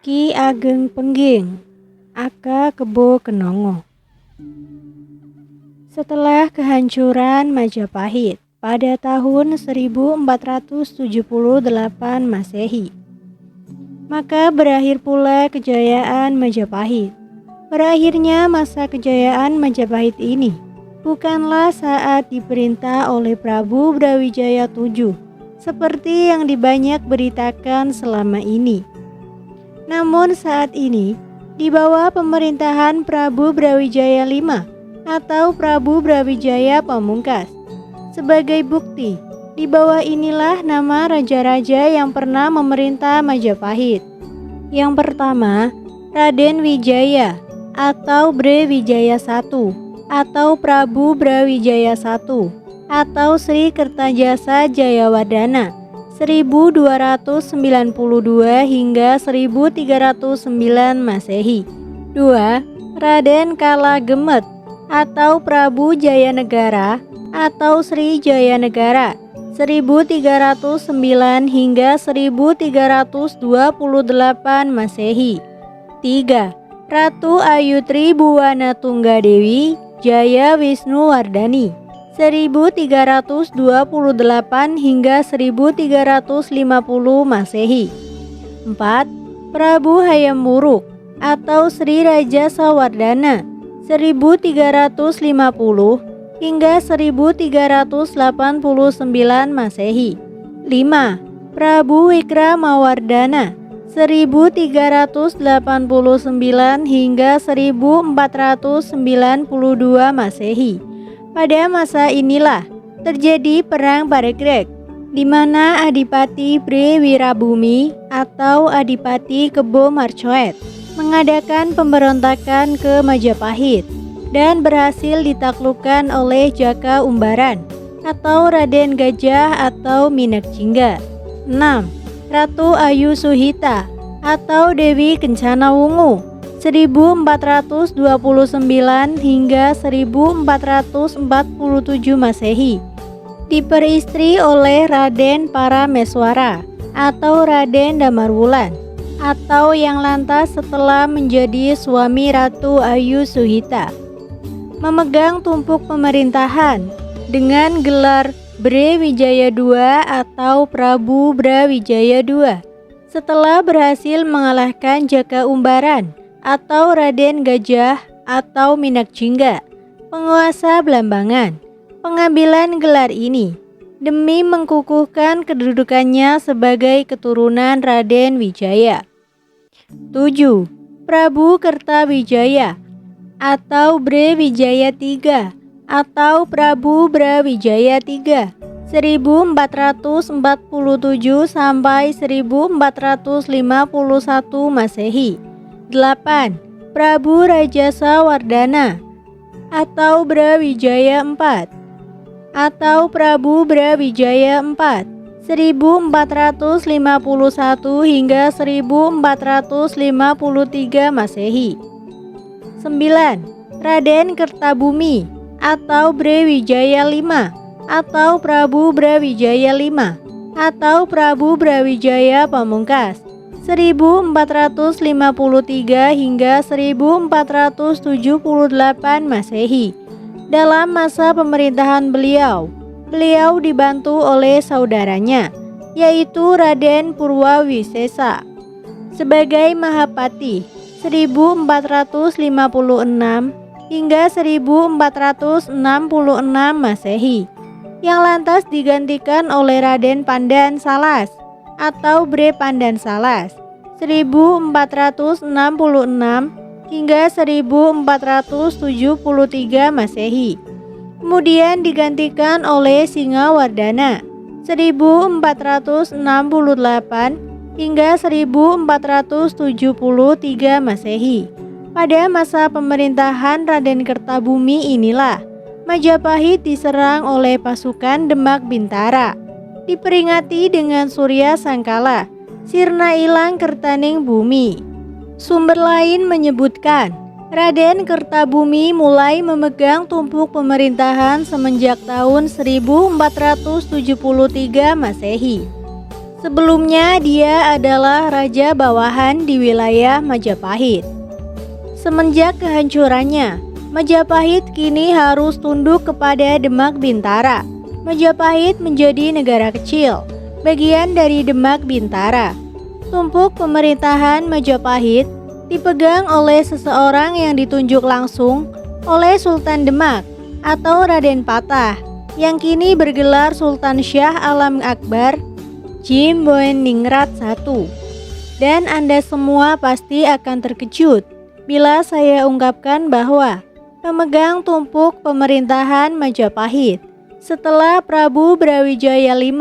Ki Ageng Pengging, aka Kebo Kenongo. Setelah kehancuran Majapahit pada tahun 1478 Masehi, maka berakhir pula kejayaan Majapahit. Berakhirnya masa kejayaan Majapahit ini bukanlah saat diperintah oleh Prabu Brawijaya VII seperti yang dibanyak beritakan selama ini. Namun saat ini, di bawah pemerintahan Prabu Brawijaya V atau Prabu Brawijaya Pamungkas. Sebagai bukti, di bawah inilah nama raja-raja yang pernah memerintah Majapahit. Yang pertama, Raden Wijaya atau Brawijaya I atau Prabu Brawijaya I atau Sri Kertajasa Jayawardana 1292 hingga 1309 Masehi. 2. Raden Kalagemet atau Prabu Jayanegara atau Sri Jayanegara 1309 hingga 1328 Masehi. 3. Ratu Ayu Tribuwana Tunggadewi Jaya Wisnuwardani 1328 hingga 1350 Masehi. 4. Prabu Hayam Wuruk atau Sri Raja Sawardana 1350 hingga 1389 Masehi. 5. Prabu Wikramawardana 1389 hingga 1492 Masehi. Pada masa inilah terjadi Perang Parekrek, di mana Adipati Bre Wirabumi atau Adipati Kebo Marcoet mengadakan pemberontakan ke Majapahit dan berhasil ditaklukkan oleh Jaka Umbaran atau Raden Gajah atau Minakjingga. 6. Ratu Ayu Suhita atau Dewi Kencana Wungu 1429 hingga 1447 Masehi, diperistri oleh Raden Parameswara atau Raden Damarwulan, atau yang lantas setelah menjadi suami Ratu Ayu Suhita, memegang tumpuk pemerintahan dengan gelar Brawijaya II atau Prabu Brawijaya II setelah berhasil mengalahkan Jaka Umbaran atau Raden Gajah atau Minakjingga, penguasa Blambangan. Pengambilan gelar ini demi mengkukuhkan kedudukannya sebagai keturunan Raden Wijaya. 7. Prabu Kertawijaya atau Brawijaya III atau Prabu Brawijaya III 1447 sampai 1451 Masehi. 8. Prabu Rajasa Wardana atau Brawijaya IV atau Prabu Brawijaya IV 1451 hingga 1453 Masehi. 9. Raden Kertabumi atau Brawijaya V atau Prabu Brawijaya V atau Prabu Brawijaya Pamungkas 1453 hingga 1478 Masehi. Dalam masa pemerintahan beliau dibantu oleh saudaranya, yaitu Raden Purwawisesa sebagai Mahapati 1456 hingga 1466 Masehi, yang lantas digantikan oleh Raden Pandan Salas atau Bre Pandan Salas 1466 hingga 1473 Masehi. Kemudian digantikan oleh Singawardana 1468 hingga 1473 Masehi. Pada masa pemerintahan Raden Kertabumi inilah Majapahit diserang oleh pasukan Demak Bintara. Diperingati dengan Surya Sangkala, sirna ilang kertaning bumi. Sumber lain menyebutkan Raden Kertabumi mulai memegang tumpuk pemerintahan semenjak tahun 1473 Masehi. Sebelumnya dia adalah raja bawahan di wilayah Majapahit. Semenjak kehancurannya, Majapahit kini harus tunduk kepada Demak Bintara. Majapahit menjadi negara kecil, bagian dari Demak Bintara. Tumpuk pemerintahan Majapahit dipegang oleh seseorang yang ditunjuk langsung oleh Sultan Demak atau Raden Patah, yang kini bergelar Sultan Syah Alam Akbar Jimboeningrat I. Dan Anda semua pasti akan terkejut bila saya ungkapkan bahwa pemegang tumpuk pemerintahan Majapahit setelah Prabu Brawijaya V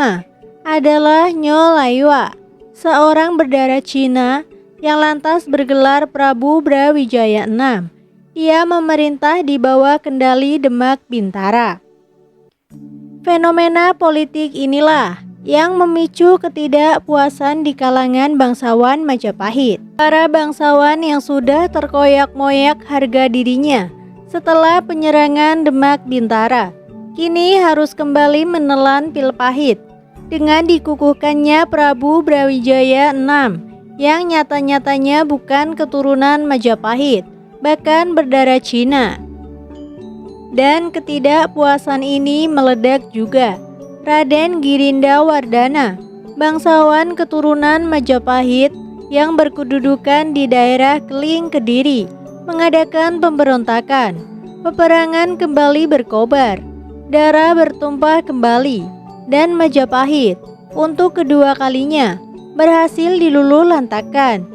adalah Nyo Laiwa, seorang berdarah Cina yang lantas bergelar Prabu Brawijaya VI. Ia memerintah di bawah kendali Demak Bintara. Fenomena politik inilah yang memicu ketidakpuasan di kalangan bangsawan Majapahit. Para bangsawan yang sudah terkoyak-moyak harga dirinya setelah penyerangan Demak Bintara, kini harus kembali menelan pil pahit dengan dikukuhkannya Prabu Brawijaya VI yang nyata-nyatanya bukan keturunan Majapahit, bahkan berdarah Cina. Dan ketidakpuasan ini meledak juga. Raden Girinda Wardana, bangsawan keturunan Majapahit yang berkedudukan di daerah Keling, Kediri, mengadakan pemberontakan. Peperangan kembali berkobar, darah bertumpah kembali, dan Majapahit untuk kedua kalinya berhasil diluluhlantakkan.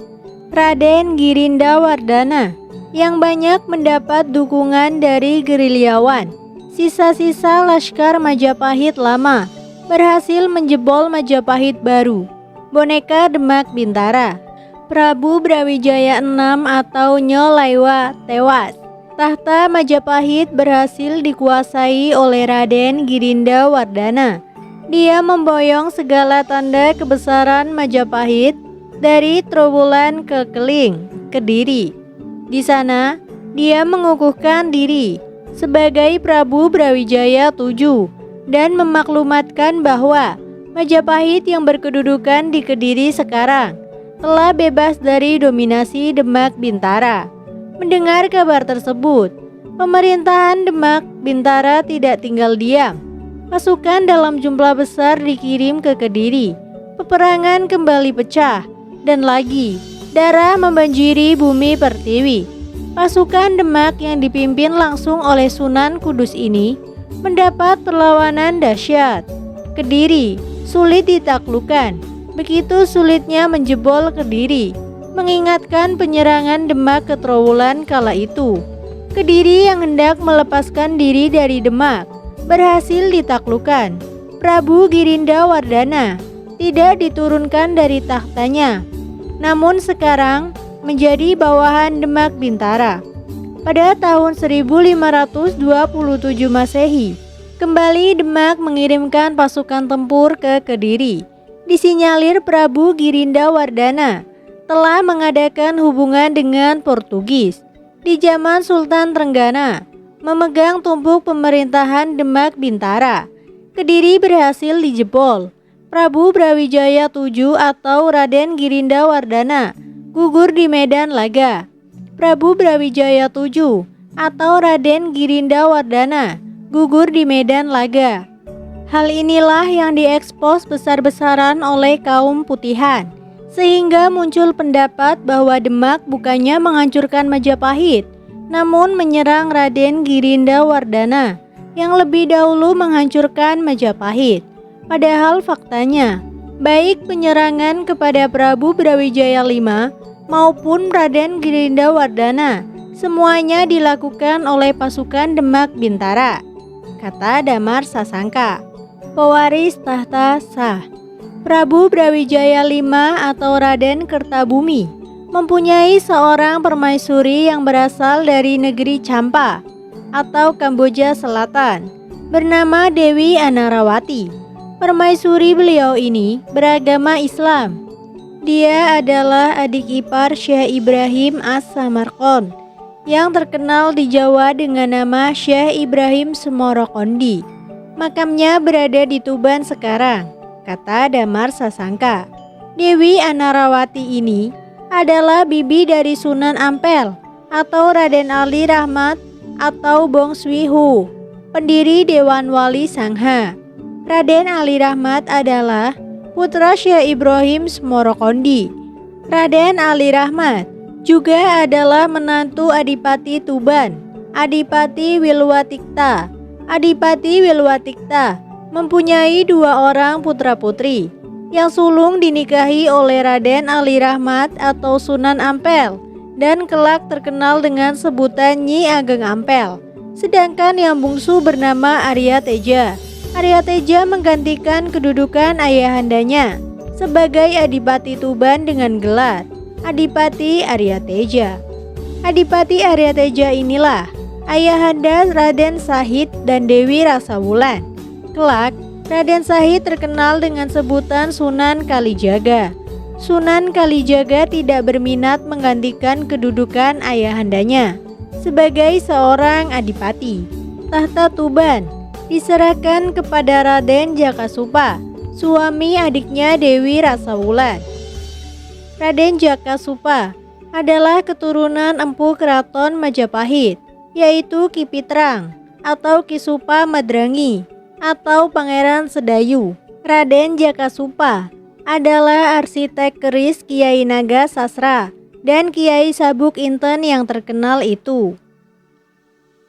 Raden Girinda Wardana yang banyak mendapat dukungan dari gerilyawan, sisa-sisa Laskar Majapahit lama, berhasil menjebol Majapahit baru, boneka Demak Bintara. Prabu Brawijaya VI atau Nyo Laiwa tewas. Tahta Majapahit berhasil dikuasai oleh Raden Girinda Wardana. Dia memboyong segala tanda kebesaran Majapahit dari Trowulan ke Keling, Kediri. Di sana, dia mengukuhkan diri sebagai Prabu Brawijaya VII dan memaklumatkan bahwa Majapahit yang berkedudukan di Kediri sekarang telah bebas dari dominasi Demak Bintara. Mendengar kabar tersebut, pemerintahan Demak Bintara tidak tinggal diam. Pasukan dalam jumlah besar dikirim ke Kediri. Peperangan kembali pecah, dan lagi darah membanjiri bumi Pertiwi. Pasukan Demak yang dipimpin langsung oleh Sunan Kudus ini mendapat perlawanan dahsyat. Kediri sulit ditaklukkan. Begitu sulitnya menjebol Kediri, mengingatkan penyerangan Demak ke Trowulan kala itu. Kediri yang hendak melepaskan diri dari Demak berhasil ditaklukkan. Prabu Girinda Wardana tidak diturunkan dari tahtanya, namun sekarang menjadi bawahan Demak Bintara. Pada tahun 1527 Masehi, kembali Demak mengirimkan pasukan tempur ke Kediri. Disinyalir Prabu Girinda Wardana telah mengadakan hubungan dengan Portugis di zaman Sultan Trenggana, memegang tumpuk pemerintahan Demak Bintara. Kediri berhasil dijebol. Prabu Brawijaya VII atau Raden Girinda Wardana gugur di medan laga. Prabu Brawijaya VII atau Raden Girinda Wardana gugur di medan laga. Hal inilah yang diekspos besar-besaran oleh kaum putihan, sehingga muncul pendapat bahwa Demak bukannya menghancurkan Majapahit, namun menyerang Raden Girinda Wardana yang lebih dahulu menghancurkan Majapahit. Padahal faktanya, baik penyerangan kepada Prabu Brawijaya V maupun Raden Girinda Wardana semuanya dilakukan oleh pasukan Demak Bintara, kata Damar Sasangka, pewaris tahta sah. Prabu Brawijaya V atau Raden Kertabumi mempunyai seorang permaisuri yang berasal dari negeri Champa atau Kamboja Selatan, bernama Dewi Anarawati. Permaisuri beliau ini beragama Islam. Dia adalah adik ipar Syekh Ibrahim As-Samarqand yang terkenal di Jawa dengan nama Syekh Ibrahim Semorokondi. Makamnya berada di Tuban sekarang. kata Damar Sasangka. Dewi Anarawati ini adalah bibi dari Sunan Ampel atau Raden Ali Rahmat atau Bong Swihu, pendiri Dewan Wali Sangha. Raden Ali Rahmat adalah putra Syekh Ibrahim Smorokondi. Raden Ali Rahmat juga adalah menantu Adipati Tuban, Adipati Wilwatikta. Adipati Wilwatikta mempunyai 2 orang putra-putri yang sulung dinikahi oleh Raden Ali Rahmat atau Sunan Ampel dan kelak terkenal dengan sebutan Nyi Ageng Ampel. Sedangkan yang bungsu bernama Arya Teja. Arya Teja menggantikan kedudukan ayahandanya sebagai Adipati Tuban dengan gelar Adipati Arya Teja. Adipati Arya Teja inilah ayahanda Raden Sahid dan Dewi Rasawulan. Kelak, Raden Sahid terkenal dengan sebutan Sunan Kalijaga. Sunan Kalijaga tidak berminat menggantikan kedudukan ayahandanya sebagai seorang adipati. Tahta Tuban diserahkan kepada Raden Jakasupa, suami adiknya Dewi Rasawulan. Raden Jakasupa adalah keturunan empu keraton Majapahit, yaitu Ki Pitrang atau Ki Supa Madrangi atau Pangeran Sedayu. Raden Jakasupa adalah arsitek keris Kiai Naga Sasra dan Kiai Sabuk Inten yang terkenal itu.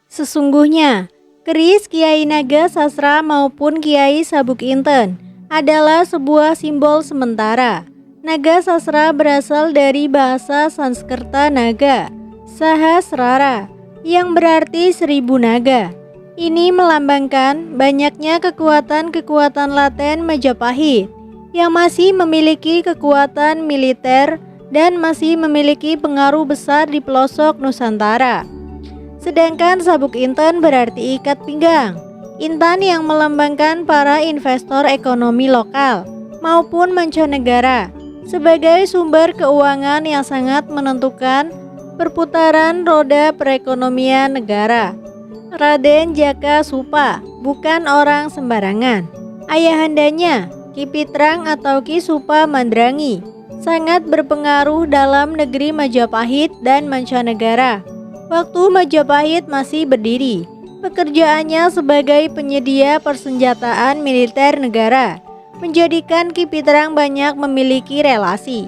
Sesungguhnya, keris Kiai Naga Sasra maupun Kiai Sabuk Inten adalah sebuah simbol sementara. Naga Sasra berasal dari bahasa Sanskerta naga, Sahasrara, yang berarti 1000 naga. Ini melambangkan banyaknya kekuatan-kekuatan laten Majapahit yang masih memiliki kekuatan militer dan masih memiliki pengaruh besar di pelosok Nusantara. Sedangkan Sabuk Inten berarti ikat pinggang. Intan yang melambangkan para investor ekonomi lokal maupun mancanegara sebagai sumber keuangan yang sangat menentukan perputaran roda perekonomian negara. Raden Jakasupa bukan orang sembarangan. Ayahandanya, Ki Pitrang atau Ki Supa Mandrangi, sangat berpengaruh dalam negeri Majapahit dan mancanegara. Waktu Majapahit masih berdiri, pekerjaannya sebagai penyedia persenjataan militer negara menjadikan Ki Pitrang banyak memiliki relasi.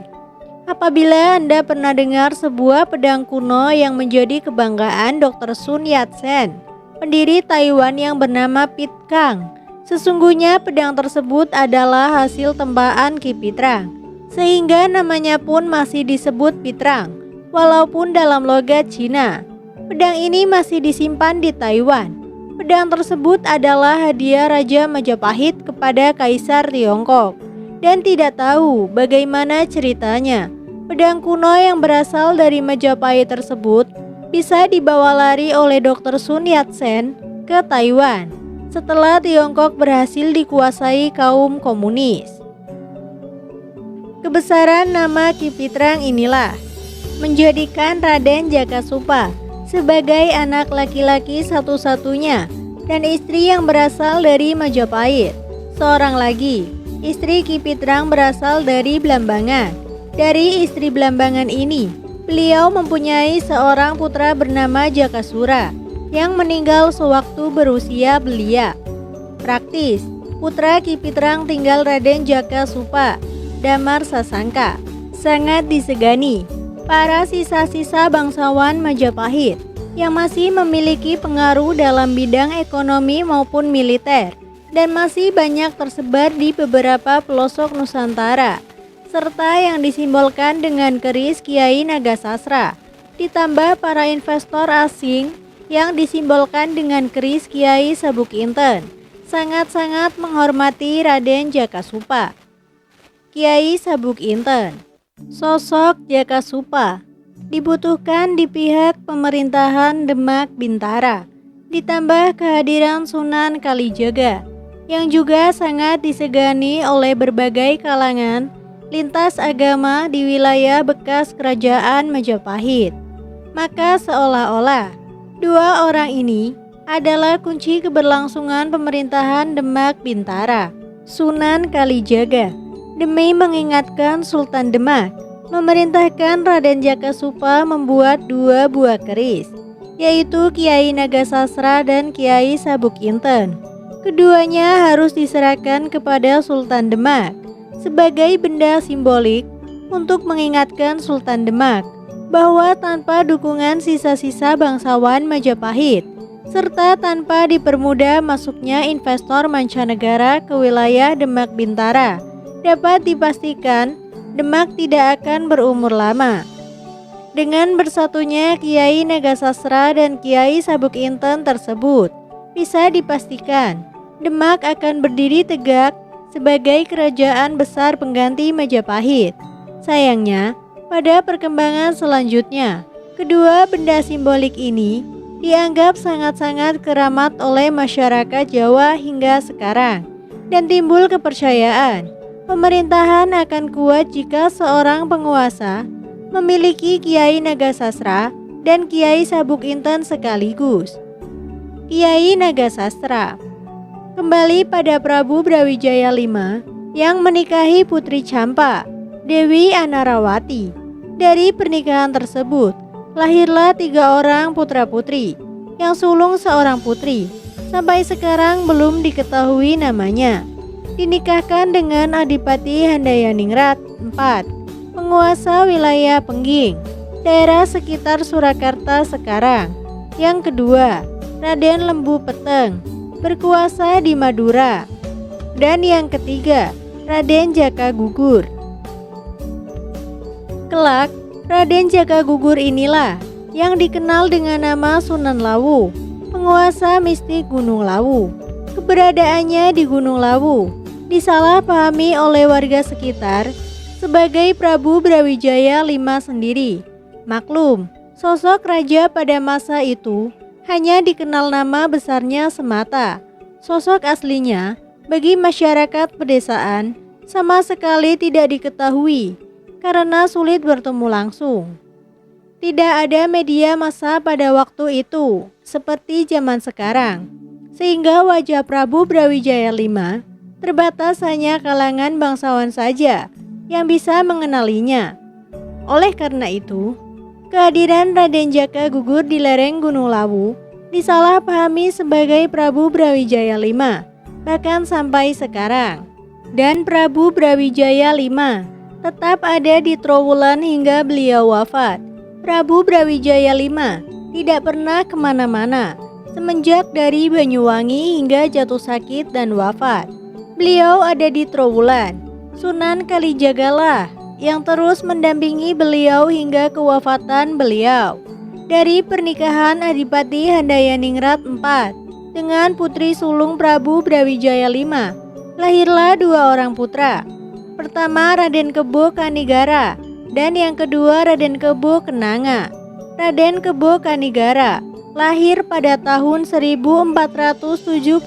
Apabila Anda pernah dengar sebuah pedang kuno yang menjadi kebanggaan Dr. Sun Yat-sen, pendiri Taiwan yang bernama Pit Kang, sesungguhnya pedang tersebut adalah hasil tempaan Ki Pitrang, sehingga namanya pun masih disebut Pitrang, walaupun dalam logat Cina. Pedang ini masih disimpan di Taiwan. Pedang tersebut adalah hadiah Raja Majapahit kepada Kaisar Tiongkok, dan tidak tahu bagaimana ceritanya. Pedang kuno yang berasal dari Majapahit tersebut bisa dibawa lari oleh Dr. Sun Yat-sen ke Taiwan setelah Tiongkok berhasil dikuasai kaum komunis. Kebesaran nama Ki Pitrang inilah menjadikan Raden Jakasupa sebagai anak laki-laki satu-satunya dan istri yang berasal dari Majapahit. Seorang lagi, istri Ki Pitrang berasal dari Blambangan. Dari istri Blambangan ini, beliau mempunyai seorang putra bernama Jakasura yang meninggal sewaktu berusia belia. Praktis, putra Ki Pitrang tinggal Raden Jakasupa, Damar Sasangka, sangat disegani para sisa-sisa bangsawan Majapahit yang masih memiliki pengaruh dalam bidang ekonomi maupun militer dan masih banyak tersebar di beberapa pelosok Nusantara, serta yang disimbolkan dengan keris Kiai Nagasasra, ditambah para investor asing yang disimbolkan dengan keris Kiai Sabuk Inten, sangat-sangat menghormati Raden Jakasupa. Kiai Sabuk Inten. Sosok Jakasupa dibutuhkan di pihak pemerintahan Demak Bintara, ditambah kehadiran Sunan Kalijaga yang juga sangat disegani oleh berbagai kalangan lintas agama di wilayah bekas kerajaan Majapahit. Maka seolah-olah dua orang ini adalah kunci keberlangsungan pemerintahan Demak Bintara. Sunan Kalijaga demi mengingatkan Sultan Demak memerintahkan Raden Jakasupa membuat 2 buah keris, yaitu Kiai Nagasasra dan Kiai Sabuk Inten. Keduanya harus diserahkan kepada Sultan Demak sebagai benda simbolik untuk mengingatkan Sultan Demak bahwa tanpa dukungan sisa-sisa bangsawan Majapahit serta tanpa dipermudah masuknya investor mancanegara ke wilayah Demak Bintara, dapat dipastikan Demak tidak akan berumur lama. Dengan bersatunya Kiai Nagasasra dan Kiai Sabuk Inten tersebut, bisa dipastikan Demak akan berdiri tegak sebagai kerajaan besar pengganti Majapahit. Sayangnya, pada perkembangan selanjutnya, kedua benda simbolik ini dianggap sangat-sangat keramat oleh masyarakat Jawa hingga sekarang, dan timbul kepercayaan pemerintahan akan kuat jika seorang penguasa memiliki Kiai Nagasasra dan Kiai Sabuk Inten sekaligus. Kiai Nagasasra kembali pada Prabu Brawijaya V yang menikahi Putri Campa, Dewi Anarawati. Dari pernikahan tersebut, lahirlah 3 orang putra-putri, yang sulung seorang putri. Sampai sekarang belum diketahui namanya. Dinikahkan dengan Adipati Handayaningrat IV, penguasa wilayah Pengging, daerah sekitar Surakarta sekarang. Yang kedua, Raden Lembu Peteng, berkuasa di Madura. Dan yang ketiga, Raden Jaka Gugur. Kelak, Raden Jaka Gugur inilah yang dikenal dengan nama Sunan Lawu, penguasa mistik Gunung Lawu. Keberadaannya di Gunung Lawu disalahpahami oleh warga sekitar sebagai Prabu Brawijaya V sendiri. Maklum, sosok raja pada masa itu hanya dikenal nama besarnya semata. Sosok aslinya bagi masyarakat pedesaan sama sekali tidak diketahui karena sulit bertemu langsung. Tidak ada media massa pada waktu itu seperti zaman sekarang, sehingga wajah Prabu Brawijaya V terbatas hanya kalangan bangsawan saja yang bisa mengenalinya. Oleh karena itu, kehadiran Raden Jaka Gugur di lereng Gunung Lawu disalahpahami sebagai Prabu Brawijaya V, bahkan sampai sekarang. Dan Prabu Brawijaya V tetap ada di Trowulan hingga beliau wafat. Prabu Brawijaya V tidak pernah kemana-mana semenjak dari Banyuwangi hingga jatuh sakit dan wafat. Beliau ada di Trowulan. Sunan Kalijagalah yang terus mendampingi beliau hingga kewafatan beliau. Dari pernikahan Adipati Handayaningrat IV dengan putri sulung Prabu Brawijaya V, lahirlah 2 orang putra. Pertama Raden Kebo Kanigara dan yang kedua Raden Kebo Kenanga. Raden Kebo Kanigara lahir pada tahun 1472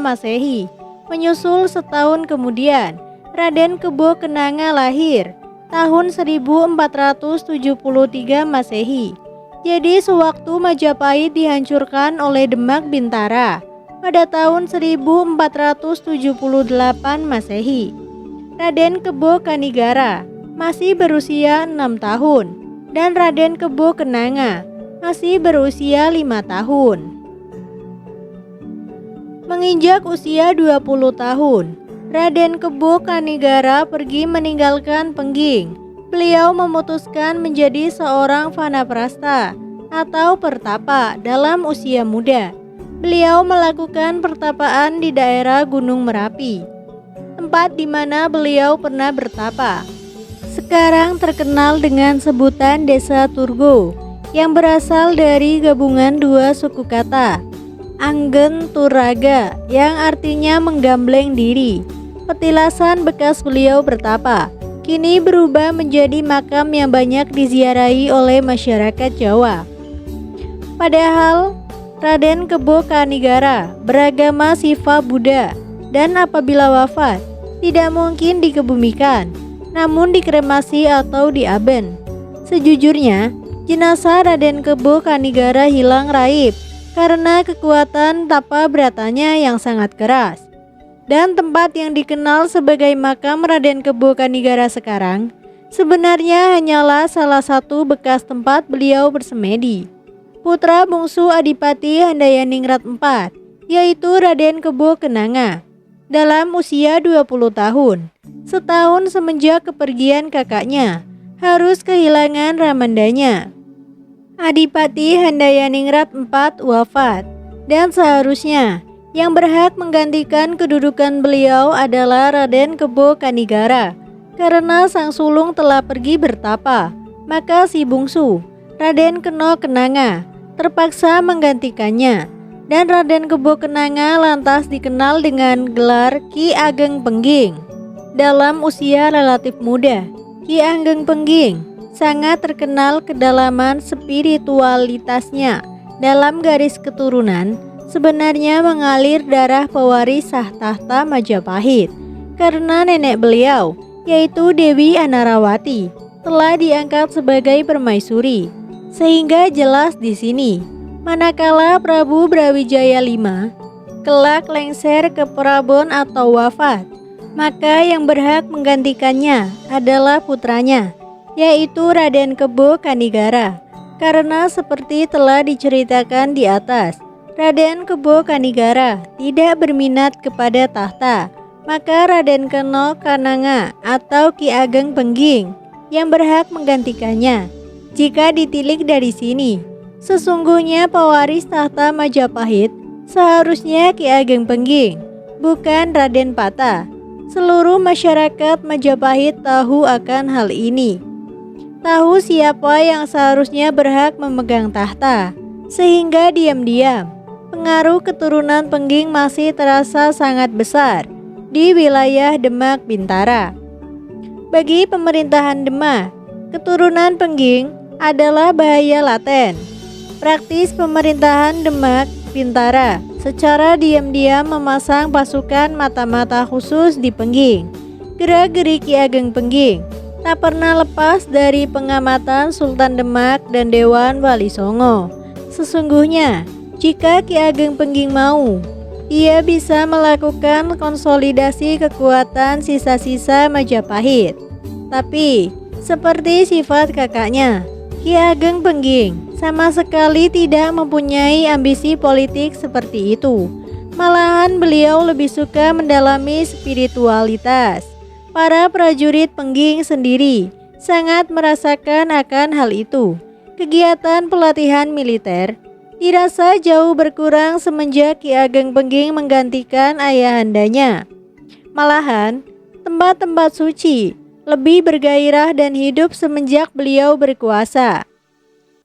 Masehi. Menyusul setahun kemudian, Raden Kebo Kenanga lahir tahun 1473 Masehi. Jadi sewaktu Majapahit dihancurkan oleh Demak Bintara pada tahun 1478 Masehi. Raden Kebo Kanigara masih berusia 6 tahun dan Raden Kebo Kenanga masih berusia 5 tahun. Menginjak usia 20 tahun, Raden Kebo Kanigara pergi meninggalkan Pengging. Beliau memutuskan menjadi seorang vanaprastha atau pertapa dalam usia muda. Beliau melakukan pertapaan di daerah Gunung Merapi, tempat di mana beliau pernah bertapa. Sekarang terkenal dengan sebutan Desa Turgo, yang berasal dari gabungan 2 suku kata, Anggen Turaga, yang artinya menggambleng diri. Petilasan bekas beliau bertapa kini berubah menjadi makam yang banyak diziarahi oleh masyarakat Jawa. Padahal Raden Kebo Kanigara beragama Siva Buddha dan apabila wafat tidak mungkin dikebumikan, namun dikremasi atau diaben. Sejujurnya, jenazah Raden Kebo Kanigara hilang raib karena kekuatan tapa beratanya yang sangat keras. Dan tempat yang dikenal sebagai makam Raden Kebo Kanigara sekarang sebenarnya hanyalah salah satu bekas tempat beliau bersemedi. Putra bungsu Adipati Handayaningrat IV, yaitu Raden Kebo Kenanga, dalam usia 20 tahun, setahun semenjak kepergian kakaknya, harus kehilangan ramandanya. Adipati Handayaningrat IV wafat, dan seharusnya yang berhak menggantikan kedudukan beliau adalah Raden Kebo Kanigara. Karena sang sulung telah pergi bertapa, maka si bungsu, Raden Keno Kenanga, terpaksa menggantikannya. Dan Raden Kebo Kenanga lantas dikenal dengan gelar Ki Ageng Pengging. Dalam usia relatif muda, Ki Ageng Pengging sangat terkenal kedalaman spiritualitasnya. Dalam garis keturunan sebenarnya mengalir darah pewaris sah tahta Majapahit, karena nenek beliau, yaitu Dewi Anarawati, telah diangkat sebagai permaisuri, sehingga jelas di sini. Manakala Prabu Brawijaya V kelak lengser ke Prabon atau wafat, maka yang berhak menggantikannya adalah putranya, yaitu Raden Kebo Kanigara. Karena seperti telah diceritakan di atas, Raden Kebo Kanigara tidak berminat kepada tahta, maka Raden Keno Kananga atau Ki Ageng Pengging yang berhak menggantikannya. Jika ditilik dari sini, sesungguhnya pewaris tahta Majapahit seharusnya Ki Ageng Pengging, bukan Raden Pata. Seluruh masyarakat Majapahit tahu akan hal ini, tahu siapa yang seharusnya berhak memegang tahta, sehingga diam-diam pengaruh keturunan Pengging masih terasa sangat besar di wilayah Demak Bintara. Bagi pemerintahan Demak, keturunan Pengging adalah bahaya laten. Praktis pemerintahan Demak Bintara secara diam-diam memasang pasukan mata-mata khusus di Pengging. Gerak-gerik Ki Ageng Pengging tak pernah lepas dari pengamatan Sultan Demak dan Dewan Wali Songo. Sesungguhnya, jika Ki Ageng Pengging mau, ia bisa melakukan konsolidasi kekuatan sisa-sisa Majapahit. Tapi, seperti sifat kakaknya, Ki Ageng Pengging sama sekali tidak mempunyai ambisi politik seperti itu. Malahan beliau lebih suka mendalami spiritualitas. Para prajurit Pengging sendiri sangat merasakan akan hal itu. Kegiatan pelatihan militer dirasa jauh berkurang semenjak Ki Ageng Pengging menggantikan ayahandanya. Malahan, tempat-tempat suci lebih bergairah dan hidup semenjak beliau berkuasa.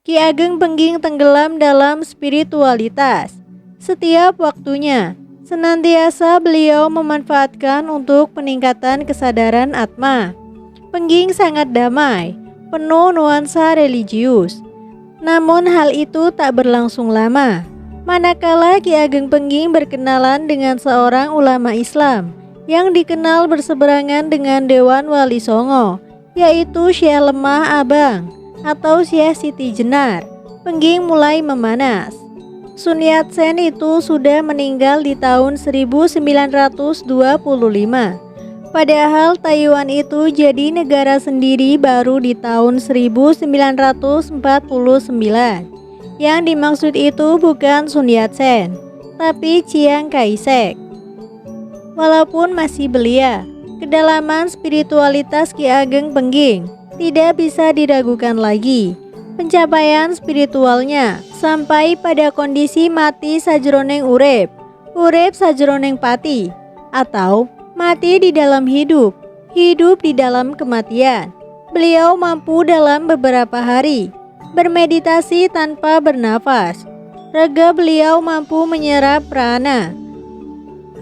Ki Ageng Pengging tenggelam dalam spiritualitas. Setiap waktunya, senantiasa beliau memanfaatkan untuk peningkatan kesadaran atma. Pengging sangat damai, penuh nuansa religius. Namun hal itu tak berlangsung lama. Manakala Ki Ageng Pengging berkenalan dengan seorang ulama Islam yang dikenal berseberangan dengan Dewan Wali Songo, yaitu Syekh Lemah Abang atau Syekh Siti Jenar, Pengging mulai memanas. Sun Yat-sen itu sudah meninggal di tahun 1925. Padahal Taiwan itu jadi negara sendiri baru di tahun 1949. Yang dimaksud itu bukan Sun Yat-sen, tapi Chiang Kai-shek. Walaupun masih belia, kedalaman spiritualitas Ki Ageng Pengging tidak bisa diragukan lagi. Pencapaian spiritualnya sampai pada kondisi mati sajroning urip, urip sajroning pati, atau mati di dalam hidup, hidup di dalam kematian. Beliau mampu dalam beberapa hari bermeditasi tanpa bernafas. Raga beliau mampu menyerap prana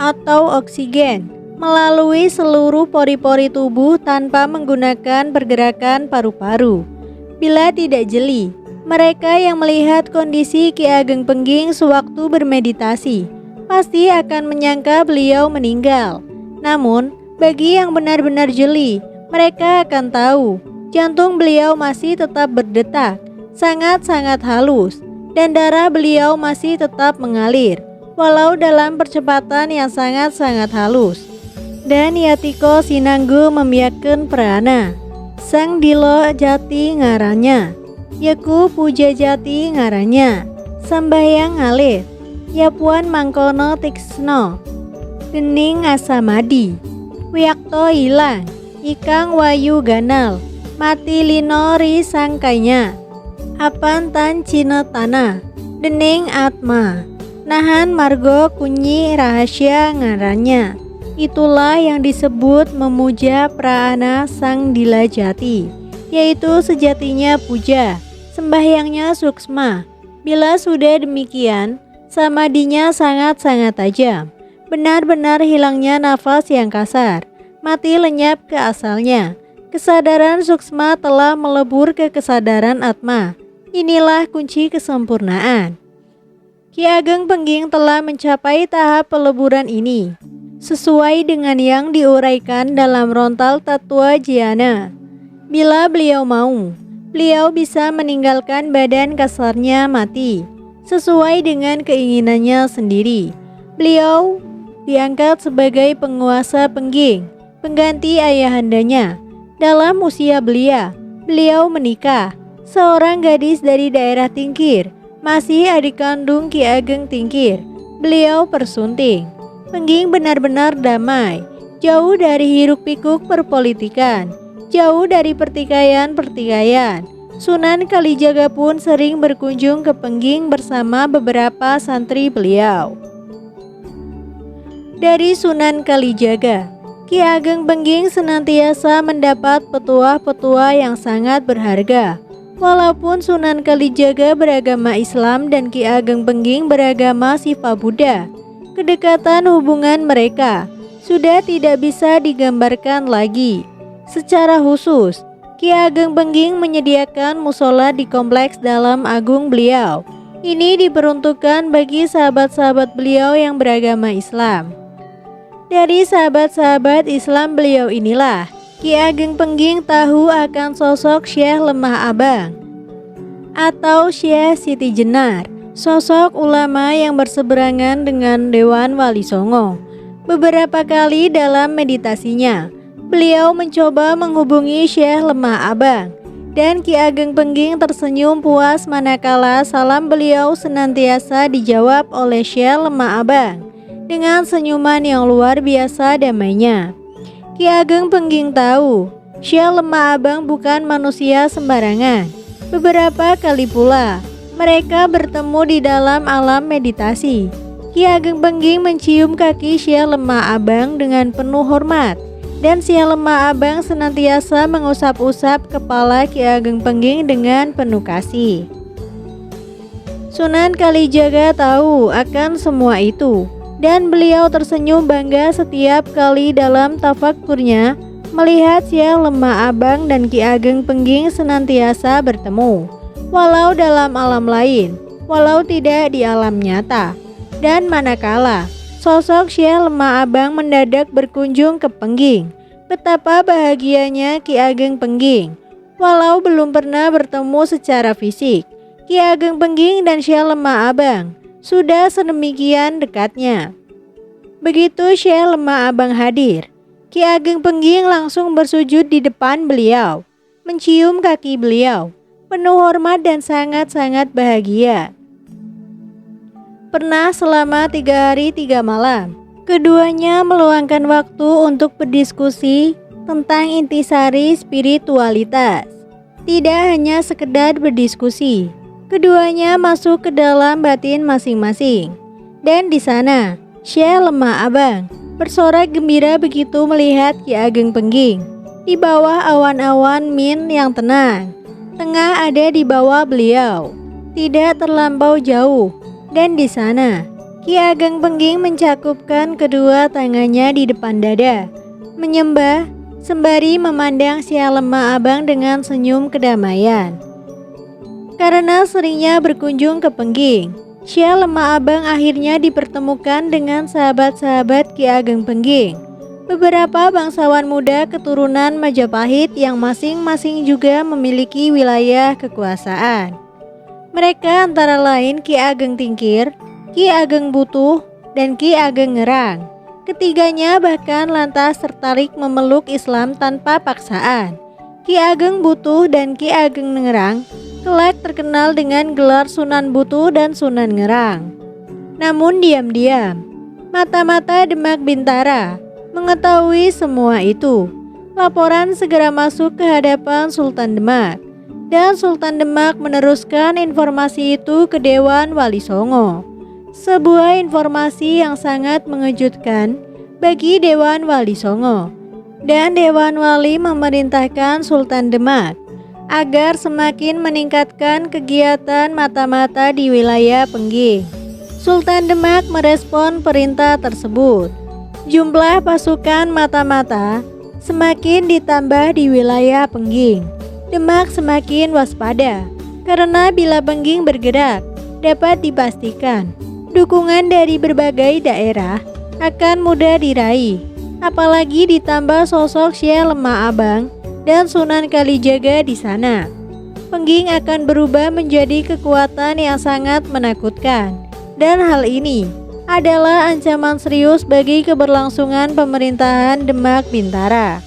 atau oksigen melalui seluruh pori-pori tubuh tanpa menggunakan pergerakan paru-paru. Bila tidak jeli, mereka yang melihat kondisi Ki Ageng Pengging sewaktu bermeditasi pasti akan menyangka beliau meninggal. Namun, bagi yang benar-benar jeli, mereka akan tahu jantung beliau masih tetap berdetak, sangat-sangat halus, dan darah beliau masih tetap mengalir, walau dalam percepatan yang sangat-sangat halus. Dan Yatiko Sinanggu membiarkan perana, Sang Dilo Jati ngarannya, Yaku Puja Jati ngarannya, Sambayang ngalit, Yapuan Mangkono Tiksno, Dening Asamadi, Wiakto ilang, Ikang Wayu ganal, Mati linori sangkainya, Apan tan cina tanah, Dening Atma, Nahan margo kunyi rahasia ngarannya. Itulah yang disebut memuja praana Sang Dila Jati, yaitu sejatinya puja, sembahyangnya suksma. Bila sudah demikian, samadinya sangat-sangat tajam, benar-benar hilangnya nafas yang kasar, mati lenyap ke asalnya. Kesadaran suksma telah melebur ke kesadaran atma. Inilah kunci kesempurnaan. Ki Ageng Pengging telah mencapai tahap peleburan ini, sesuai dengan yang diuraikan dalam Rontal Tattwa Jayana. Bila beliau mau, beliau bisa meninggalkan badan kasarnya mati, sesuai dengan keinginannya sendiri. Beliau diangkat sebagai penguasa Pengging, pengganti ayahandanya. Dalam usia belia, beliau menikah, seorang gadis dari daerah Tingkir, masih adik kandung Ki Ageng Tingkir. Beliau persunting. Pengging benar-benar damai, jauh dari hiruk-pikuk perpolitikan, jauh dari pertikaian-pertikaian. Sunan Kalijaga pun sering berkunjung ke Pengging bersama beberapa santri beliau. Dari Sunan Kalijaga, Ki Ageng Pengging senantiasa mendapat petuah-petuah yang sangat berharga. Walaupun Sunan Kalijaga beragama Islam dan Ki Ageng Pengging beragama Siva Buddha, kedekatan hubungan mereka sudah tidak bisa digambarkan lagi. Secara khusus, Ki Ageng Pengging menyediakan musola di kompleks Dalam Agung beliau. Ini diperuntukkan bagi sahabat-sahabat beliau yang beragama Islam. Dari sahabat-sahabat Islam beliau inilah Ki Ageng Pengging tahu akan sosok Syekh Lemah Abang atau Syekh Siti Jenar, sosok ulama yang berseberangan dengan Dewan Wali Songo. Beberapa kali dalam meditasinya, beliau mencoba menghubungi Syekh Lemah Abang, dan Ki Ageng Pengging tersenyum puas manakala salam beliau senantiasa dijawab oleh Syekh Lemah Abang dengan senyuman yang luar biasa damainya. Ki Ageng Pengging tahu, Syekh Lemah Abang bukan manusia sembarangan. Beberapa kali pula, mereka bertemu di dalam alam meditasi. Ki Ageng Pengging mencium kaki Syekh Lemah Abang dengan penuh hormat, dan Syekh Lemah Abang senantiasa mengusap-usap kepala Ki Ageng Pengging dengan penuh kasih. Sunan Kalijaga tahu akan semua itu, dan beliau tersenyum bangga setiap kali dalam tafakkurnya melihat Syekh Lemah Abang dan Ki Ageng Pengging senantiasa bertemu, walau dalam alam lain, walau tidak di alam nyata. Dan manakala sosok Syekh Lemah Abang mendadak berkunjung ke Pengging, betapa bahagianya Ki Ageng Pengging. Walau belum pernah bertemu secara fisik, Ki Ageng Pengging dan Syekh Lemah Abang sudah sedemikian dekatnya. Begitu Syekh Lemah Abang hadir, Ki Ageng Pengging langsung bersujud di depan beliau, mencium kaki beliau, penuh hormat dan sangat-sangat bahagia. Pernah selama 3 hari 3 malam, keduanya meluangkan waktu untuk berdiskusi tentang intisari spiritualitas. Tidak hanya sekedar berdiskusi, keduanya masuk ke dalam batin masing-masing. Dan di sana, Syekh Lemah Abang bersorak gembira begitu melihat Ki Ageng Pengging di bawah awan-awan min yang tenang. Tengah ada di bawah beliau, tidak terlampau jauh. Dan di sana, Ki Ageng Pengging mencakupkan kedua tangannya di depan dada, menyembah sembari memandang Syekh Lemah Abang dengan senyum kedamaian. Karena seringnya berkunjung ke Pengging, Syekh Lemah Abang akhirnya dipertemukan dengan sahabat-sahabat Ki Ageng Pengging, beberapa bangsawan muda keturunan Majapahit yang masing-masing juga memiliki wilayah kekuasaan. Mereka antara lain Ki Ageng Tingkir, Ki Ageng Butuh, dan Ki Ageng Ngerang. Ketiganya bahkan lantas tertarik memeluk Islam tanpa paksaan. Ki Ageng Butuh dan Ki Ageng Ngerang kelak terkenal dengan gelar Sunan Butuh dan Sunan Ngerang. Namun diam-diam, mata-mata Demak Bintara mengetahui semua itu. Laporan segera masuk ke hadapan Sultan Demak, dan Sultan Demak meneruskan informasi itu ke Dewan Wali Songo. Sebuah informasi yang sangat mengejutkan bagi Dewan Wali Songo. Dan Dewan Wali memerintahkan Sultan Demak agar semakin meningkatkan kegiatan mata-mata di wilayah Pengging. Sultan Demak merespon perintah tersebut. Jumlah pasukan mata-mata semakin ditambah di wilayah Pengging. Demak semakin waspada, karena bila Pengging bergerak, dapat dipastikan dukungan dari berbagai daerah akan mudah diraih. Apalagi ditambah sosok Syekh Lemah Abang dan Sunan Kalijaga di sana. Pengging akan berubah menjadi kekuatan yang sangat menakutkan. Dan hal ini adalah ancaman serius bagi keberlangsungan pemerintahan Demak Bintara.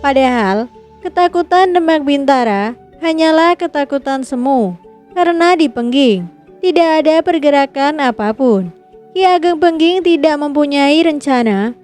Padahal, ketakutan Demak Bintara hanyalah ketakutan semu, karena di Pengging tidak ada pergerakan apapun. Ki Ageng Pengging tidak mempunyai rencana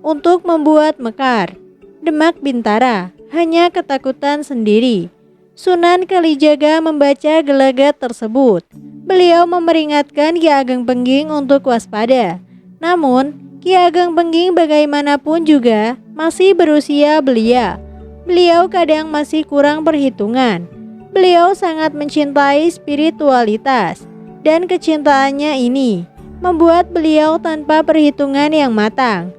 untuk membuat mekar. Demak Bintara hanya ketakutan sendiri. Sunan Kalijaga membaca gelagat tersebut. Beliau memperingatkan Ki Ageng Pengging untuk waspada. Namun, Ki Ageng Pengging bagaimanapun juga masih berusia belia. Beliau kadang masih kurang perhitungan. Beliau sangat mencintai spiritualitas, dan kecintaannya ini membuat beliau tanpa perhitungan yang matang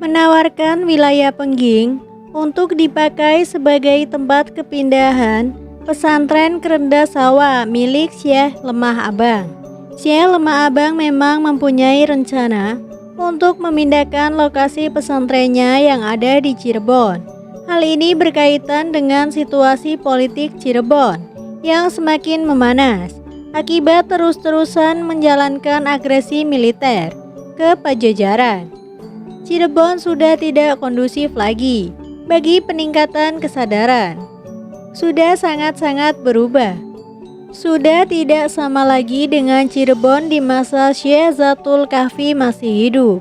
menawarkan wilayah Pengging untuk dipakai sebagai tempat kepindahan pesantren Kerenda Sawah milik Syekh Lemah Abang. Syekh Lemah Abang memang mempunyai rencana untuk memindahkan lokasi pesantrennya yang ada di Cirebon. Hal ini berkaitan dengan situasi politik Cirebon yang semakin memanas akibat terus-terusan menjalankan agresi militer ke Pajajaran. Cirebon sudah tidak kondusif lagi bagi peningkatan kesadaran. Sudah sangat-sangat berubah. Sudah tidak sama lagi dengan Cirebon di masa Syekh Zatul Kahfi masih hidup.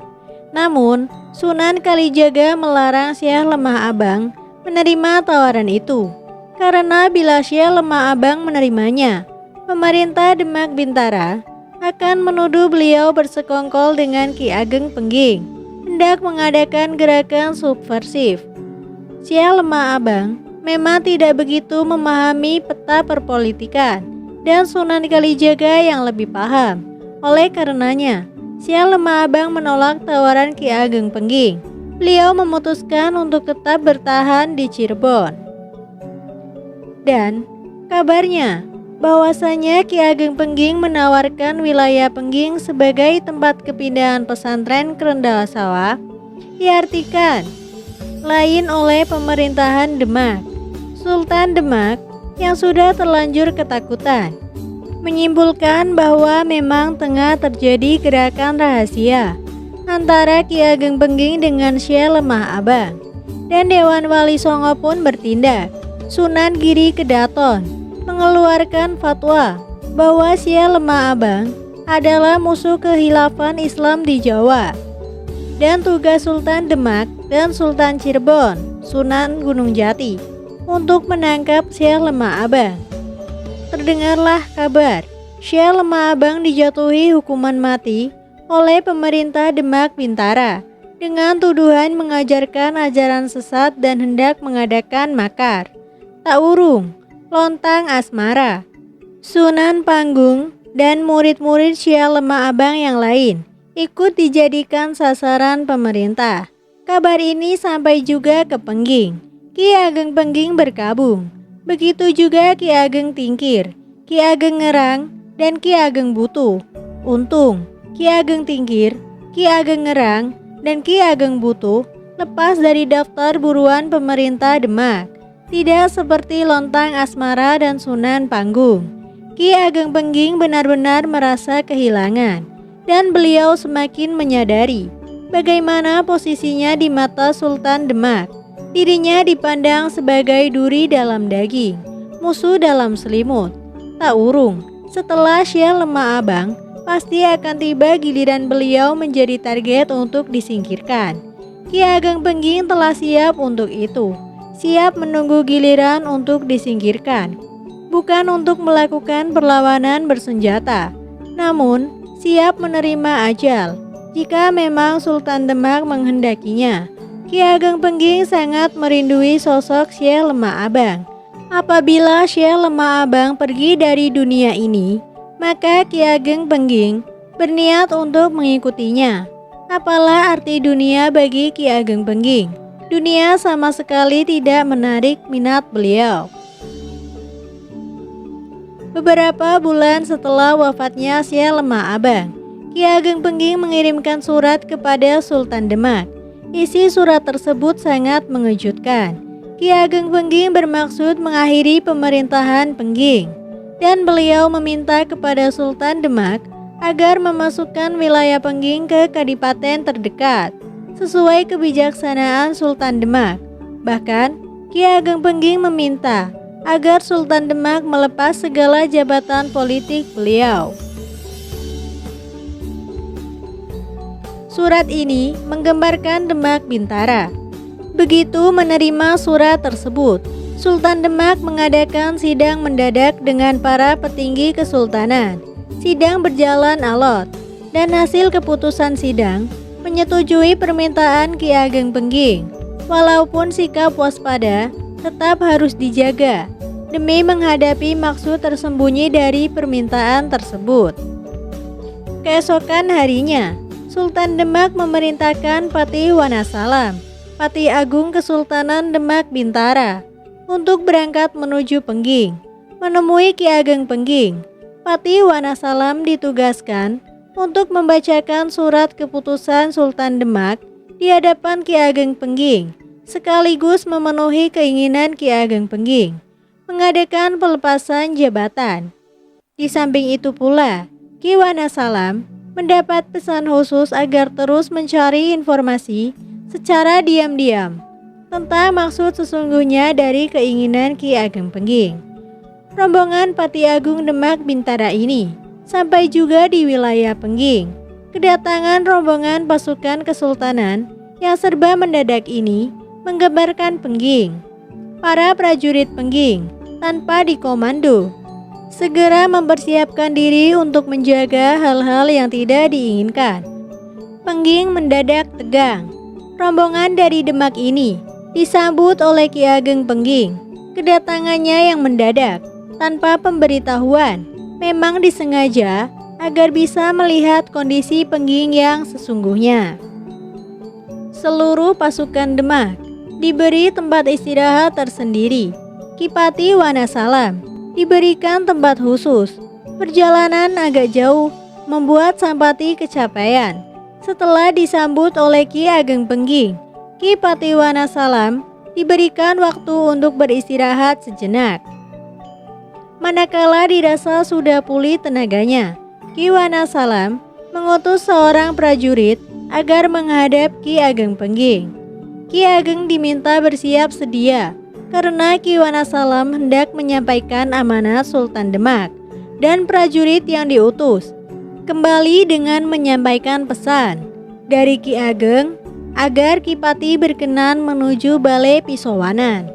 Namun, Sunan Kalijaga melarang Syekh Lemah Abang menerima tawaran itu. Karena bila Syekh Lemah Abang menerimanya, pemerintah Demak Bintara akan menuduh beliau bersekongkol dengan Ki Ageng Pengging, hendak mengadakan gerakan subversif. Syekh Lemah Abang memang tidak begitu memahami peta perpolitikan, dan Sunan Kalijaga yang lebih paham. Oleh karenanya, Syekh Lemah Abang menolak tawaran Ki Ageng Pengging. Beliau memutuskan untuk tetap bertahan di Cirebon. Dan kabarnya bahwasanya Ki Ageng Pengging menawarkan wilayah Pengging sebagai tempat kepindahan pesantren Kerenda Sawah diartikan lain oleh pemerintahan Demak. Sultan Demak yang sudah terlanjur ketakutan menyimpulkan bahwa memang tengah terjadi gerakan rahasia antara Ki Ageng Pengging dengan Syekh Lemah Abang, dan Dewan Wali Songo pun bertindak. Sunan Giri Kedaton mengeluarkan fatwa bahwa Syekh Lemah Abang adalah musuh kehilafan Islam di Jawa, dan tugas Sultan Demak dan Sultan Cirebon, Sunan Gunung Jati, untuk menangkap Syekh Lemah Abang. Terdengarlah kabar Syekh Lemah Abang dijatuhi hukuman mati oleh pemerintah Demak Bintara dengan tuduhan mengajarkan ajaran sesat dan hendak mengadakan makar. Tak urung, lontang asmara, Sunan Panggung, dan murid-murid Syekh Lemah Abang yang lain ikut dijadikan sasaran pemerintah. Kabar ini sampai juga ke Pengging. Ki Ageng Pengging berkabung. Begitu juga Ki Ageng Tingkir, Ki Ageng Ngerang, dan Ki Ageng Butuh. Untung, Ki Ageng Tingkir, Ki Ageng Ngerang, dan Ki Ageng Butuh lepas dari daftar buruan pemerintah Demak. Tidak seperti lontang asmara dan Sunan Panggung. Ki Ageng Pengging benar-benar merasa kehilangan, dan beliau semakin menyadari bagaimana posisinya di mata Sultan Demak. Dirinya dipandang sebagai duri dalam daging, musuh dalam selimut. Tak urung, setelah Syekh Lemah Abang, pasti akan tiba giliran beliau menjadi target untuk disingkirkan. Ki Ageng Pengging telah siap untuk itu, siap menunggu giliran untuk disingkirkan. Bukan untuk melakukan perlawanan bersenjata, namun siap menerima ajal jika memang Sultan Demak menghendakinya. Ki Ageng Pengging sangat merindui sosok Syekh Lemah Abang. Apabila Syekh Lemah Abang pergi dari dunia ini, maka Ki Ageng Pengging berniat untuk mengikutinya. Apalah arti dunia bagi Ki Ageng Pengging? Dunia sama sekali tidak menarik minat beliau. Beberapa bulan setelah wafatnya Syekh Lemah Abang, Ki Ageng Pengging mengirimkan surat kepada Sultan Demak. Isi surat tersebut sangat mengejutkan. Ki Ageng Pengging bermaksud mengakhiri pemerintahan Pengging, dan beliau meminta kepada Sultan Demak agar memasukkan wilayah Pengging ke kadipaten terdekat, sesuai kebijaksanaan Sultan Demak. Bahkan, Ki Ageng Pengging meminta agar Sultan Demak melepas segala jabatan politik beliau. Surat ini menggambarkan Demak Bintara. Begitu menerima surat tersebut, Sultan Demak mengadakan sidang mendadak dengan para petinggi kesultanan. Sidang berjalan alot, dan hasil keputusan sidang menyetujui permintaan Ki Ageng Pengging. Walaupun sikap waspada tetap harus dijaga demi menghadapi maksud tersembunyi dari permintaan tersebut. Keesokan harinya, Sultan Demak memerintahkan Patih Wanasalam, Patih Agung Kesultanan Demak Bintara, untuk berangkat menuju Pengging, menemui Ki Ageng Pengging. Patih Wanasalam ditugaskan untuk membacakan surat keputusan Sultan Demak di hadapan Ki Ageng Pengging, sekaligus memenuhi keinginan Ki Ageng Pengging, mengadakan pelepasan jabatan. Di samping itu pula, Ki Wanasalam mendapat pesan khusus agar terus mencari informasi secara diam-diam tentang maksud sesungguhnya dari keinginan Ki Ageng Pengging. Rombongan Patih Agung Demak Bintara ini sampai juga di wilayah Pengging. Kedatangan rombongan pasukan kesultanan yang serba mendadak ini menggambarkan Pengging. Para prajurit Pengging tanpa dikomando segera mempersiapkan diri untuk menjaga hal-hal yang tidak diinginkan. Pengging mendadak tegang. Rombongan dari Demak ini disambut oleh Ki Ageng Pengging. Kedatangannya yang mendadak tanpa pemberitahuan memang disengaja agar bisa melihat kondisi Pengging yang sesungguhnya. Seluruh pasukan Demak diberi tempat istirahat tersendiri. Ki Patih Wanasalam diberikan tempat khusus. Perjalanan agak jauh membuat Sang Patih kecapean. Setelah disambut oleh Ki Ageng Pengging, Ki Patih Wanasalam diberikan waktu untuk beristirahat sejenak. Manakala dirasa sudah pulih tenaganya, Ki Wanasalam mengutus seorang prajurit agar menghadap Ki Ageng Pengging. Ki Ageng diminta bersiap sedia karena Ki Wanasalam hendak menyampaikan amanat Sultan Demak, dan prajurit yang diutus kembali dengan menyampaikan pesan dari Ki Ageng agar Ki Patih berkenan menuju Balai Pisowanan.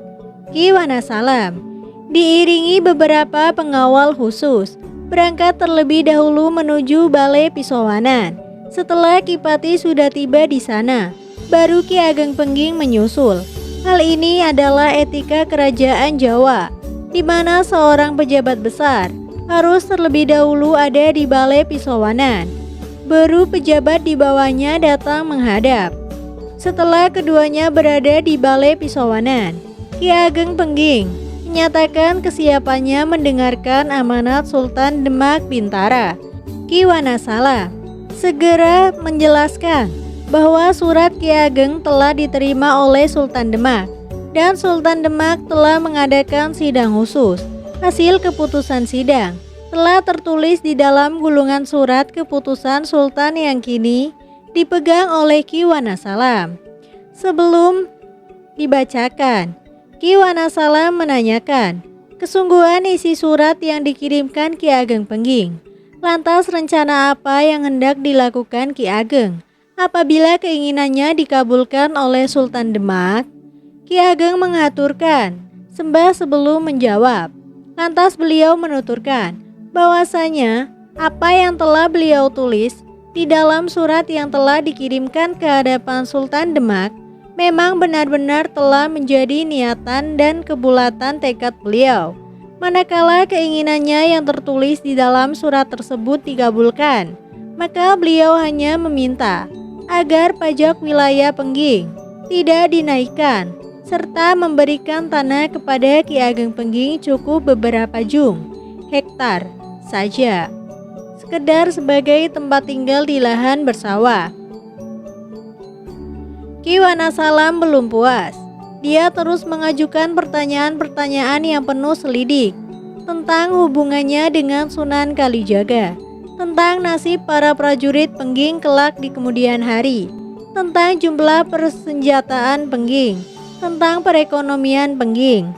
Ki Wanasalam diiringi beberapa pengawal khusus berangkat terlebih dahulu menuju Balai Pisowanan. Setelah Ki Patih sudah tiba di sana, baru Ki Ageng Pengging menyusul. Hal ini adalah etika kerajaan Jawa, di mana seorang pejabat besar harus terlebih dahulu ada di Balai Pisowanan, baru pejabat di bawahnya datang menghadap. Setelah keduanya berada di Balai Pisowanan, Ki Ageng Pengging menyatakan kesiapannya mendengarkan amanat Sultan Demak Bintara. Ki Wanasalam segera menjelaskan bahwa surat Ki Ageng telah diterima oleh Sultan Demak, dan Sultan Demak telah mengadakan sidang khusus. Hasil keputusan sidang telah tertulis di dalam gulungan surat keputusan Sultan yang kini dipegang oleh Ki Wonosalam. Sebelum dibacakan, Ki Wonosalam menanyakan kesungguhan isi surat yang dikirimkan Ki Ageng Pengging. Lantas rencana apa yang hendak dilakukan Ki Ageng apabila keinginannya dikabulkan oleh Sultan Demak? Ki Ageng mengaturkan sembah sebelum menjawab. Lantas beliau menuturkan bahwasanya apa yang telah beliau tulis di dalam surat yang telah dikirimkan ke hadapan Sultan Demak memang benar-benar telah menjadi niatan dan kebulatan tekad beliau. Manakala keinginannya yang tertulis di dalam surat tersebut dikabulkan, maka beliau hanya meminta agar pajak wilayah Pengging tidak dinaikkan, serta memberikan tanah kepada Ki Ageng Pengging cukup beberapa hektar saja, sekedar sebagai tempat tinggal di lahan bersawah. Ki Wonosalam belum puas. Dia terus mengajukan pertanyaan-pertanyaan yang penuh selidik tentang hubungannya dengan Sunan Kalijaga, tentang nasib para prajurit Pengging kelak di kemudian hari, tentang jumlah persenjataan Pengging, tentang perekonomian Pengging,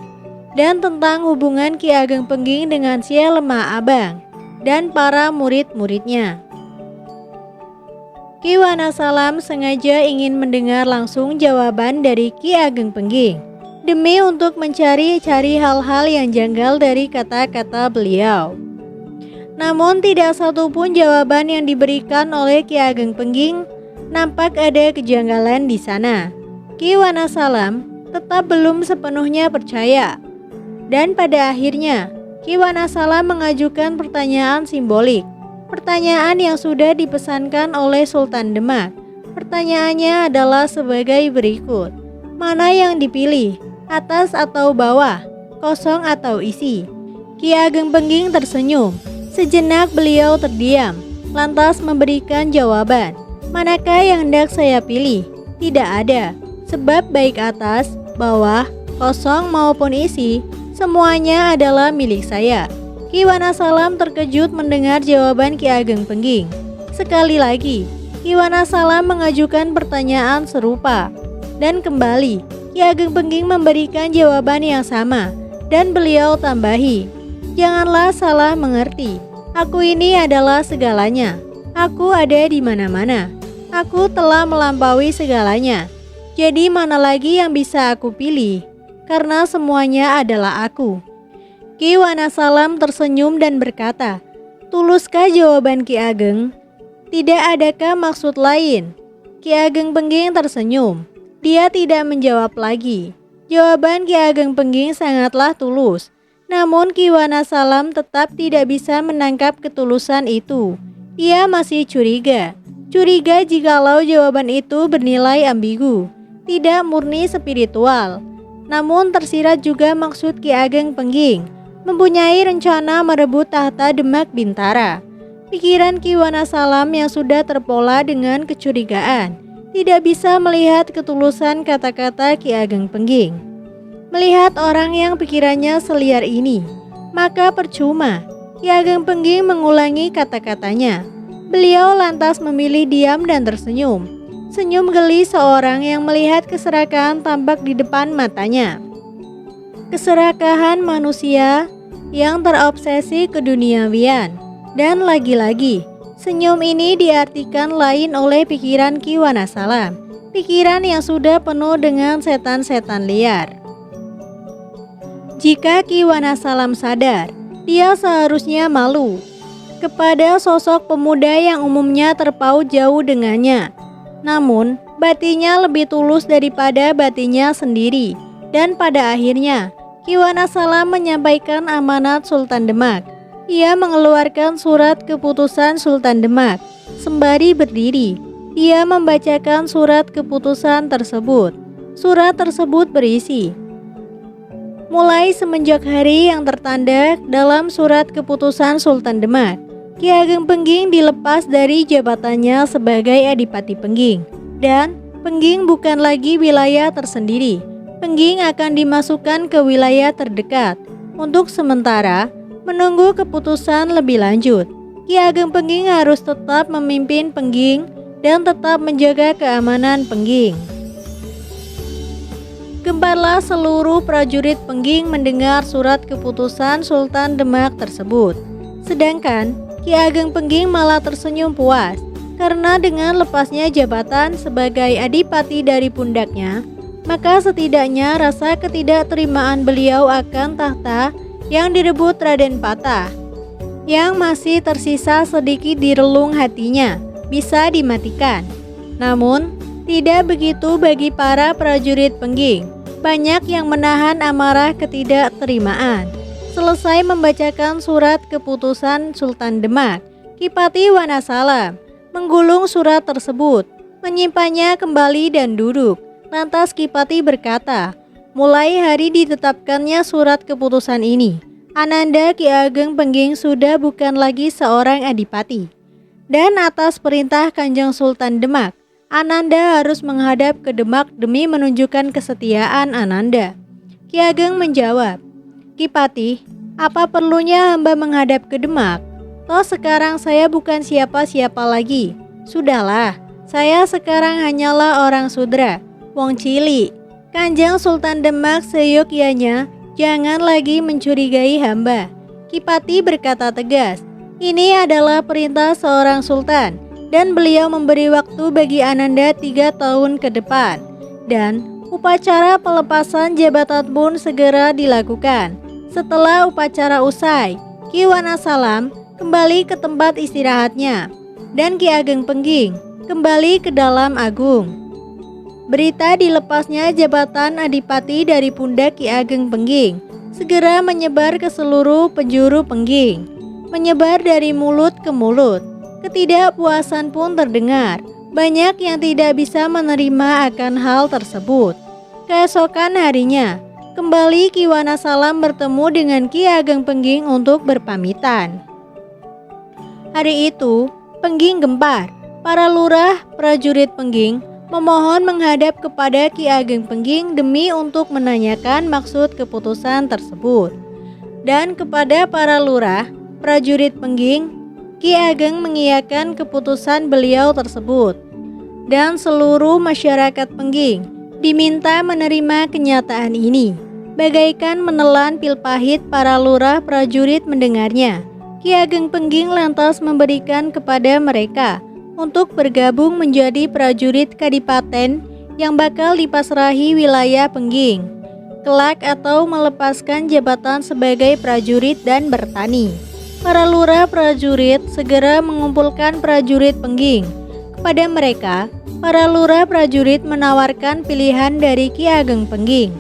dan tentang hubungan Ki Ageng Pengging dengan Syekh Lemah Abang dan para murid-muridnya. Ki Wonosalam sengaja ingin mendengar langsung jawaban dari Ki Ageng Pengging demi untuk mencari-cari hal-hal yang janggal dari kata-kata beliau. Namun tidak satupun jawaban yang diberikan oleh Ki Ageng Pengging nampak ada kejanggalan di sana. Ki Wonosalam tetap belum sepenuhnya percaya, dan pada akhirnya Ki Wonosalam mengajukan pertanyaan simbolik. Pertanyaan yang sudah dipesankan oleh Sultan Demak. Pertanyaannya adalah sebagai berikut. Mana yang dipilih? Atas atau bawah? Kosong atau isi? Ki Ageng Pengging tersenyum. Sejenak beliau terdiam, lantas memberikan jawaban. Manakah yang hendak saya pilih? Tidak ada. Sebab baik atas, bawah, kosong maupun isi, semuanya adalah milik saya. Ki Wonosalam terkejut mendengar jawaban Ki Ageng Pengging. Sekali lagi, Ki Wonosalam mengajukan pertanyaan serupa. Dan kembali, Ki Ageng Pengging memberikan jawaban yang sama. Dan beliau tambahi, janganlah salah mengerti. Aku ini adalah segalanya. Aku ada di mana-mana. Aku telah melampaui segalanya. Jadi mana lagi yang bisa aku pilih? Karena semuanya adalah aku. Ki Wonosalam tersenyum dan berkata, tuluskah jawaban Ki Ageng? Tidak adakah maksud lain? Ki Ageng Pengging tersenyum. Dia tidak menjawab lagi. Jawaban Ki Ageng Pengging sangatlah tulus. Namun Ki Wonosalam tetap tidak bisa menangkap ketulusan itu. Ia masih curiga. Curiga jikalau jawaban itu bernilai ambigu, tidak murni spiritual. Namun tersirat juga maksud Ki Ageng Pengging mempunyai rencana merebut tahta Demak Bintara. Pikiran Ki Wonosalam yang sudah terpola dengan kecurigaan tidak bisa melihat ketulusan kata-kata Ki Ageng Pengging. Melihat orang yang pikirannya seliar ini, maka percuma Ki Ageng Pengging mengulangi kata-katanya. Beliau lantas memilih diam dan tersenyum. Senyum geli seorang yang melihat keserakahan tampak di depan matanya. Keserakahan manusia yang terobsesi keduniawian. Dan lagi-lagi, senyum ini diartikan lain oleh pikiran Ki Wonosalam. Pikiran yang sudah penuh dengan setan-setan liar. Jika Ki Wonosalam sadar, dia seharusnya malu kepada sosok pemuda yang umumnya terpaut jauh dengannya. Namun, batinnya lebih tulus daripada batinnya sendiri. Dan pada akhirnya, Ki Wonosalam menyampaikan amanat Sultan Demak. Ia mengeluarkan surat keputusan Sultan Demak. Sembari berdiri, ia membacakan surat keputusan tersebut. Surat tersebut berisi, mulai semenjak hari yang tertanda dalam surat keputusan Sultan Demak, Ki Ageng Pengging dilepas dari jabatannya sebagai Adipati Pengging. Dan Pengging bukan lagi wilayah tersendiri. Pengging akan dimasukkan ke wilayah terdekat. Untuk sementara, menunggu keputusan lebih lanjut. Ki Ageng Pengging harus tetap memimpin Pengging dan tetap menjaga keamanan Pengging. Gemparlah seluruh prajurit Pengging mendengar surat keputusan Sultan Demak tersebut. Sedangkan Ki Ageng Pengging malah tersenyum puas karena dengan lepasnya jabatan sebagai adipati dari pundaknya, maka setidaknya rasa ketidakterimaan beliau akan tahta yang direbut Raden Patah, yang masih tersisa sedikit di relung hatinya, bisa dimatikan. Namun, tidak begitu bagi para prajurit Pengging. Banyak yang menahan amarah ketidakterimaan. Selesai membacakan surat keputusan Sultan Demak, Kipati Wanasalam menggulung surat tersebut, menyimpannya kembali dan duduk. Lantas Kipati berkata, mulai hari ditetapkannya surat keputusan ini, Ananda Ki Ageng Pengging sudah bukan lagi seorang adipati. Dan atas perintah Kanjeng Sultan Demak, Ananda harus menghadap ke Demak demi menunjukkan kesetiaan Ananda. Ki Ageng menjawab, Kipati, apa perlunya hamba menghadap ke Demak? Toh sekarang saya bukan siapa-siapa lagi. Sudahlah, saya sekarang hanyalah orang sudra, wong cilik. Kanjeng Sultan Demak seyogyanya jangan lagi mencurigai hamba. Kipati berkata tegas, ini adalah perintah seorang sultan dan beliau memberi waktu bagi Ananda 3 tahun ke depan. Dan upacara pelepasan jabatan pun segera dilakukan. Setelah upacara usai, Ki Wanasalam kembali ke tempat istirahatnya dan Ki Ageng Pengging kembali ke dalam agung. Berita dilepasnya jabatan adipati dari pundak Ki Ageng Pengging segera menyebar ke seluruh penjuru Pengging, menyebar dari mulut ke mulut. Ketidakpuasan pun terdengar. Banyak yang tidak bisa menerima akan hal tersebut. Keesokan harinya, kembali Ki Wanasalam bertemu dengan Ki Ageng Pengging untuk berpamitan. Hari itu, Pengging gempar. Para lurah prajurit Pengging memohon menghadap kepada Ki Ageng Pengging demi untuk menanyakan maksud keputusan tersebut. Dan kepada para lurah prajurit Pengging, Ki Ageng mengiyakan keputusan beliau tersebut. Dan seluruh masyarakat Pengging diminta menerima kenyataan ini. Bagaikan menelan pil pahit, para lurah prajurit mendengarnya. Ki Ageng Pengging lantas memberikan kepada mereka untuk bergabung menjadi prajurit kadipaten yang bakal dipasrahi wilayah Pengging kelak atau melepaskan jabatan sebagai prajurit dan bertani. Para lurah prajurit segera mengumpulkan prajurit Pengging. Kepada mereka, para lurah prajurit menawarkan pilihan dari Ki Ageng Pengging.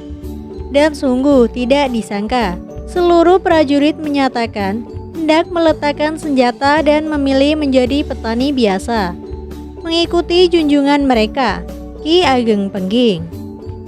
Dan sungguh tidak disangka, seluruh prajurit menyatakan hendak meletakkan senjata dan memilih menjadi petani biasa, mengikuti junjungan mereka, Ki Ageng Pengging.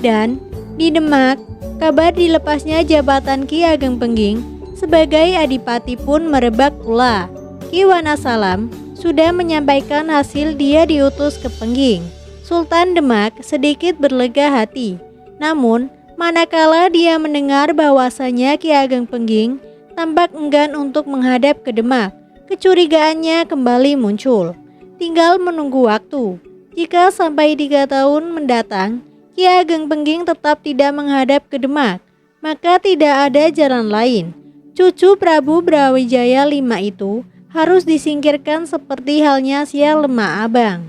Dan di Demak, kabar dilepasnya jabatan Ki Ageng Pengging sebagai adipati pun merebak pula. Ki Wanasalam sudah menyampaikan hasil dia diutus ke Pengging. Sultan Demak sedikit berlega hati. Namun, manakala dia mendengar bahwasanya Ki Ageng Pengging tampak enggan untuk menghadap ke Demak, kecurigaannya kembali muncul. Tinggal menunggu waktu. Jika sampai 3 tahun mendatang, Ki Ageng Pengging tetap tidak menghadap ke Demak, maka tidak ada jalan lain. Cucu Prabu Brawijaya V itu harus disingkirkan seperti halnya Sial Lemak Abang.